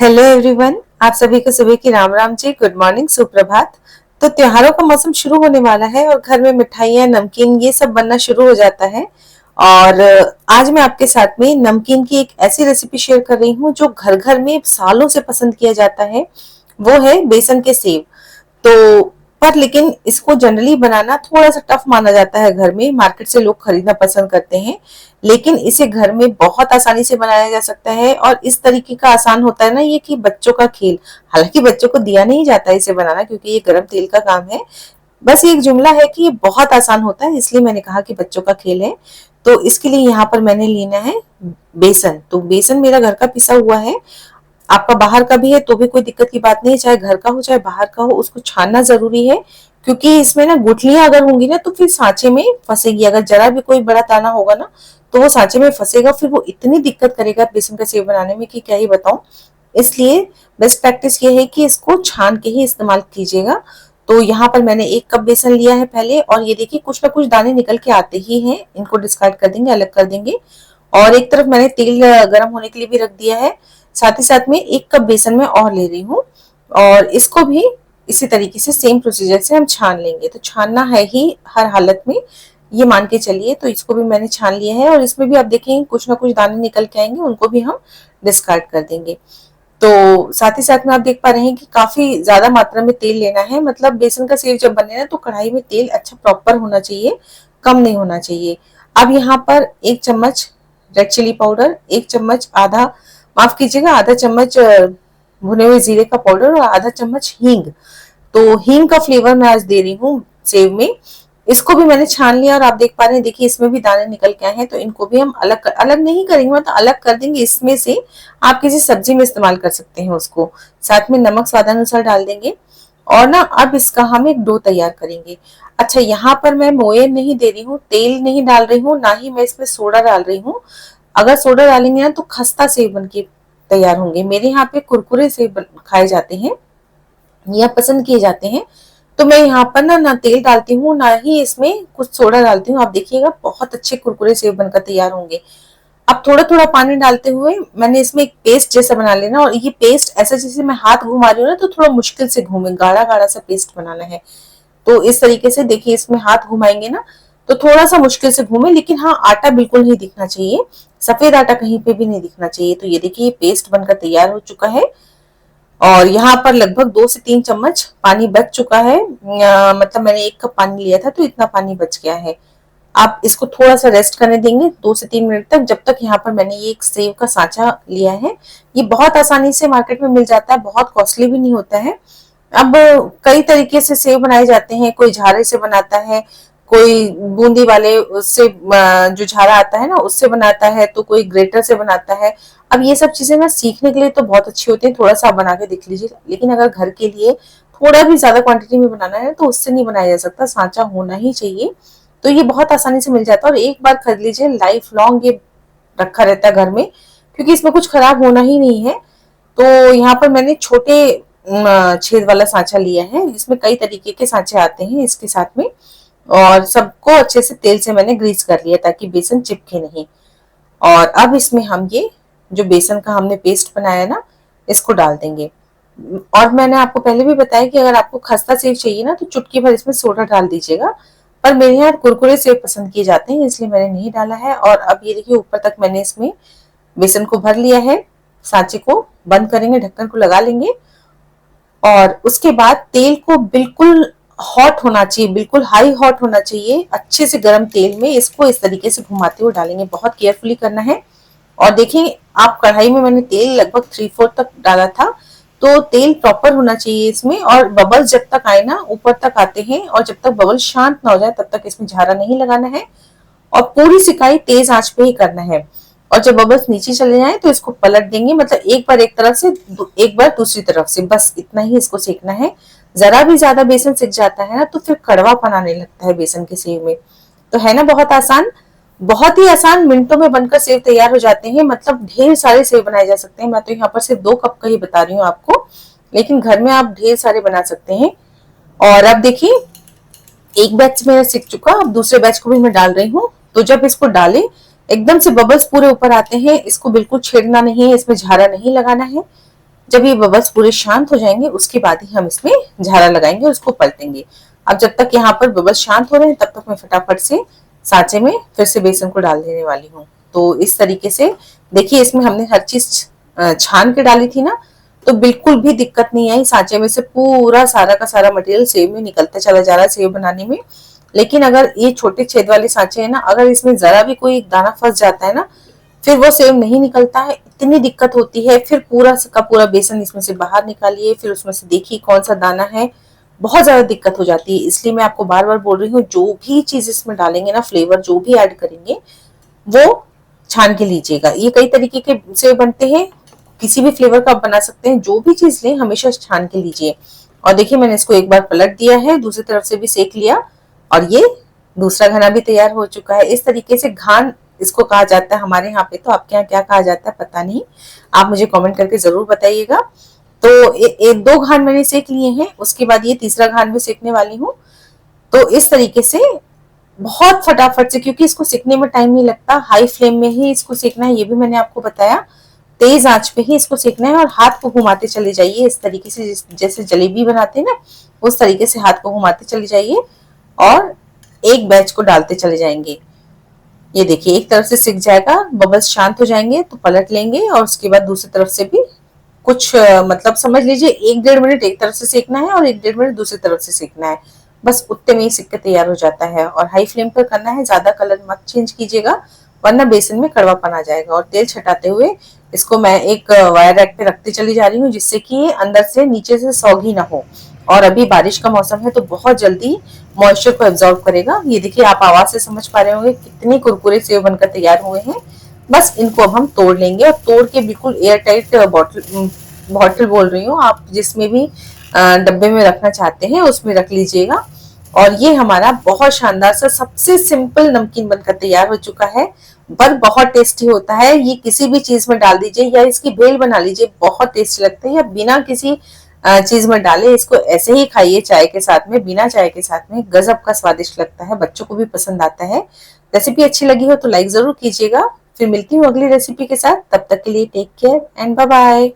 Hello everyone, आप सभी को सुबह की राम राम जी, गुड मॉर्निंग, सुप्रभात। तो त्योहारों का मौसम शुरू होने वाला है और घर में मिठाइयाँ, नमकीन ये सब बनना शुरू हो जाता है। और आज मैं आपके साथ में नमकीन की एक ऐसी रेसिपी शेयर कर रही हूँ जो घर घर में सालों से पसंद किया जाता है। वो है बेसन के सेव। तो पर लेकिन इसको जनरली बनाना थोड़ा सा टफ माना जाता है। घर में मार्केट से लोग खरीदना पसंद करते हैं, लेकिन इसे घर में बहुत आसानी से बनाया जा सकता है। और इस तरीके का आसान होता है ना ये, कि बच्चों का खेल। हालांकि बच्चों को दिया नहीं जाता इसे बनाना, क्योंकि ये गरम तेल का काम है। बस ये एक जुमला है कि ये बहुत आसान होता है, इसलिए मैंने कहा कि बच्चों का खेल है। तो इसके लिए यहाँ पर मैंने लेना है बेसन। तो बेसन मेरा घर का पिसा हुआ है। आपका बाहर का भी है तो भी कोई दिक्कत की बात नहीं है, चाहे घर का हो चाहे बाहर का हो, उसको छानना जरूरी है। क्योंकि इसमें ना गुठलियां अगर होंगी ना तो फिर सांचे में फंसेगी। अगर जरा भी कोई बड़ा दाना होगा ना तो वो सांचे में फंसेगा, फिर वो इतनी दिक्कत करेगा बेसन का सेव बनाने में कि क्या ही बताऊं। इसलिए बेस्ट प्रैक्टिस ये है कि इसको छान के ही इस्तेमाल कीजिएगा। तो यहाँ पर मैंने 1 कप बेसन लिया है पहले, और ये देखिए कुछ ना कुछ दाने निकल के आते ही हैं। इनको डिस्कार्ड कर देंगे, अलग कर देंगे। और एक तरफ मैंने तेल गर्म होने के लिए भी रख दिया है। साथ ही साथ में 1 कप बेसन में और ले रही हूँ, और इसको भी इसी तरीके से सेम प्रोसीजर से हम छान लेंगे। तो छानना है ही हर हालत में, ये मान के चलिए। तो इसको भी मैंने छान लिया है, और इसमें भी आप देखेंगे कुछ ना कुछ दाने निकल के आएंगे, उनको भी हम डिस्कार्ड कर देंगे। तो साथ ही साथ में आप देख पा रहे हैं कि काफी ज्यादा मात्रा में तेल लेना है। मतलब बेसन का सेव जब बने ना तो कढ़ाई में तेल अच्छा प्रॉपर होना चाहिए, कम नहीं होना चाहिए। अब यहाँ पर 1 चम्मच रेड चिली पाउडर, 1 चम्मच आधा, माफ कीजिएगा, आधा चम्मच भुने हुए जीरे का पाउडर, और आधा चम्मच हींग। तो हींग का फ्लेवर मैं आज दे रही हूँ सेव में। इसको भी मैंने छान लिया, और आप देख पा रहे हैं, देखिए इसमें भी दाने निकल के आए हैं। तो इनको भी हम अलग नहीं करेंगे, मतलब अलग कर देंगे। इसमें से आप किसी सब्जी में इस्तेमाल कर सकते हैं उसको। साथ में नमक स्वादानुसार डाल देंगे। और ना अब इसका हम एक डो तैयार करेंगे। अच्छा, यहाँ पर मैं मोयन नहीं दे रही हूँ, तेल नहीं डाल रही हूँ, ना ही मैं इसमें सोडा डाल रही हूँ। अगर सोडा डालेंगे ना तो खस्ता सेव बन के तैयार होंगे। मेरे यहाँ पे कुरकुरे सेव खाए जाते हैं या पसंद किए जाते हैं। तो मैं यहाँ पर ना तेल डालती हूँ, ना ही इसमें कुछ सोडा डालती हूँ। आप देखिएगा बहुत अच्छे कुरकुरे सेव बनकर तैयार होंगे। अब थोड़ा थोड़ा पानी डालते हुए मैंने इसमें एक पेस्ट जैसा बना लेना। और ये पेस्ट ऐसा, जैसे मैं हाथ घुमा रही हूँ ना तो थोड़ा मुश्किल से घूमे, गाढ़ा गाढ़ा सा पेस्ट बनाना है। तो इस तरीके से देखिए, इसमें हाथ घुमाएंगे ना तो थोड़ा सा मुश्किल से घूमे, लेकिन हाँ आटा बिल्कुल नहीं दिखना चाहिए, सफेद आटा कहीं पे भी नहीं दिखना चाहिए। तो ये देखिए पेस्ट बनकर तैयार हो चुका है। और यहाँ पर लगभग 2 से 3 चम्मच पानी बच चुका है। मतलब मैंने 1 कप पानी लिया था तो इतना पानी बच गया है। आप इसको थोड़ा सा रेस्ट करने देंगे 2 से 3 मिनट तक, जब तक यहाँ पर मैंने ये एक सेव का सांचा लिया है। ये बहुत आसानी से मार्केट में मिल जाता है, बहुत कॉस्टली भी नहीं होता है। अब कई तरीके से सेव बनाए जाते हैं, कोई झारे से बनाता है, कोई बूंदी वाले उससे जो झारा आता है ना उससे बनाता है, तो कोई ग्रेटर से बनाता है। अब ये सब चीजें ना सीखने के लिए तो बहुत अच्छी होती है, थोड़ा सा आप बना के देख लीजिए। लेकिन अगर घर के लिए थोड़ा भी ज्यादा क्वांटिटी में बनाना है तो उससे नहीं बनाया जा सकता, सांचा होना ही चाहिए। तो ये बहुत आसानी से मिल जाता है, और एक बार खरीद लीजिए, लाइफ लॉन्ग ये रखा रहता है घर में, क्योंकि इसमें कुछ खराब होना ही नहीं है। तो यहाँ पर मैंने छोटे छेद वाला सांचा लिया है। इसमें कई तरीके के सांचे आते हैं इसके साथ में। और सबको अच्छे से तेल से मैंने ग्रीस कर लिया ताकि बेसन चिपके नहीं। और अब इसमें हम ये जो बेसन का हमने पेस्ट बनाया ना इसको डाल देंगे। और मैंने आपको पहले भी बताया कि अगर आपको खस्ता सेव चाहिए ना तो चुटकी भर इसमें सोडा डाल दीजिएगा। पर मेरे यहाँ कुरकुरे सेव पसंद किए जाते हैं, इसलिए मैंने नहीं डाला है। और अब ये देखिए ऊपर तक मैंने इसमें बेसन को भर लिया है। सांचे को बंद करेंगे, ढक्कन को लगा लेंगे। और उसके बाद तेल को बिल्कुल हॉट होना चाहिए, बिल्कुल हाई हॉट होना चाहिए। अच्छे से गर्म तेल में इसको इस तरीके से घुमाते हुए डालेंगे, बहुत केयरफुली करना है। और देखिए आप कढ़ाई में मैंने तेल लगभग 3/4 तक डाला था। तो तेल प्रॉपर होना चाहिए इसमें। और बबल्स जब तक आए ना ऊपर तक आते हैं, और जब तक बबल शांत ना हो जाए तब तक इसमें झारा नहीं लगाना है। और पूरी सिकाई तेज आंच पे ही करना है। और जब बबल्स नीचे चले जाए तो इसको पलट देंगे, मतलब एक बार एक तरफ से, एक बार दूसरी तरफ से, बस इतना ही इसको सेकना है। जरा भी ज्यादा बेसन सिक जाता है ना तो फिर कड़वापन आने लगता है बेसन के सेव में। तो है ना बहुत आसान, बहुत ही आसान, मिनटों में बनकर सेव तैयार हो जाते हैं। मतलब ढेर सारे सेव बनाए जा सकते हैं। मैं तो यहाँ पर सिर्फ 2 कप का ही बता रही हूँ आपको, लेकिन घर में आप ढेर सारे बना सकते हैं। और अब देखिए एक बैच मेरा सीख चुका, अब दूसरे बैच को भी मैं डाल रही हूँ। तो जब इसको डालें एकदम से बबल्स पूरे ऊपर आते हैं, इसको बिल्कुल छेड़ना नहीं है, इसमें झारा नहीं लगाना है। जब ये बबल्स पूरे शांत हो जाएंगे उसके बाद ही हम इसमें झारा लगाएंगे और उसको पलटेंगे। अब जब तक यहाँ पर बबल्स शांत हो रहे हैं तब तक मैं फटाफट से सांचे में फिर से बेसन को डाल देने वाली हूँ। तो इस तरीके से देखिए, इसमें हमने हर चीज छान के डाली थी ना, तो बिल्कुल भी दिक्कत नहीं आई। सांचे में से पूरा सारा का सारा मटेरियल सेव में निकलता चला जा रहा है सेव बनाने में। लेकिन अगर ये छोटे छेद वाले सांचे है ना, अगर इसमें जरा भी कोई दाना फंस जाता है ना, फिर वो सेव नहीं निकलता है, इतनी दिक्कत होती है। फिर पूरा का पूरा बेसन इसमें से बाहर निकालिए, फिर उसमें से देखिए कौन सा दाना है, बहुत ज्यादा दिक्कत हो जाती है। इसलिए मैं आपको बार बार बोल रही हूँ, जो भी चीज इसमें डालेंगे ना, फ्लेवर जो भी ऐड करेंगे वो छान के लीजिएगा। ये कई तरीके के से बनते हैं, किसी भी फ्लेवर का आप बना सकते हैं। जो भी चीज लें हमेशा छान के लीजिए। और देखिए, मैंने इसको एक बार पलट दिया है, दूसरी तरफ से भी सेक लिया और ये दूसरा घना भी तैयार हो चुका है। इस तरीके से घान इसको कहा जाता है हमारे यहाँ पे। तो आपके यहाँ क्या कहा जाता है पता नहीं, आप मुझे कमेंट करके जरूर बताइएगा। तो दो घान मैंने सेक लिए हैं, उसके बाद ये तीसरा घान भी सेकने वाली हूँ। तो इस तरीके से बहुत फटाफट से, क्योंकि इसको सेकने में टाइम नहीं लगता, हाई फ्लेम में ही इसको सेकना है, ये भी मैंने आपको बताया। तेज आंच पे ही इसको सेकना है और हाथ को घुमाते चले जाइए इस तरीके से, जैसे जलेबी बनाते हैं ना, उस तरीके से हाथ को घुमाते चले जाइए और एक बैच को डालते चले जाएंगे। ये देखिए, एक तरफ से सिक जाएगा, बबल्स शांत हो जाएंगे तो पलट लेंगे और उसके बाद दूसरी तरफ से भी कुछ मतलब समझ लीजिए 1-1.5 मिनट एक तरफ से सेकना है और 1-1.5 मिनट दूसरी तरफ से सेकना है। बस उतने में ही सिक के तैयार हो जाता है। और हाई फ्लेम पर करना है, ज्यादा कलर मत चेंज कीजिएगा वरना बेसन में कड़वापन आ जाएगा। और तेल छटाते हुए इसको मैं एक वायर रैक पे रखती चली जा रही हूँ, जिससे कि अंदर से नीचे से सौगी ना हो। और अभी बारिश का मौसम है तो बहुत जल्दी मॉइस्चर को एब्जॉर्ब करेगा। ये देखिए, आप आवाज से समझ पा रहे होंगे कितने कुरकुरे सेव बनकर तैयार हुए हैं। बस इनको अब हम तोड़ लेंगे और तोड़ के बिल्कुल एयर टाइट बॉटल बोल रही हूँ, आप जिसमें भी डब्बे में रखना चाहते हैं उसमें रख लीजिएगा। और ये हमारा बहुत शानदार सा सबसे सिंपल नमकीन बनकर तैयार हो चुका है, पर बहुत टेस्टी होता है। ये किसी भी चीज में डाल दीजिए या इसकी भेल बना लीजिए, बहुत टेस्टी लगते हैं। या बिना किसी चीज में डाले इसको ऐसे ही खाइए चाय के साथ में, बिना चाय के साथ में गजब का स्वादिष्ट लगता है, बच्चों को भी पसंद आता है। रेसिपी अच्छी लगी हो तो लाइक जरूर कीजिएगा। फिर मिलती हूँ अगली रेसिपी के साथ, तब तक के लिए take care and bye bye.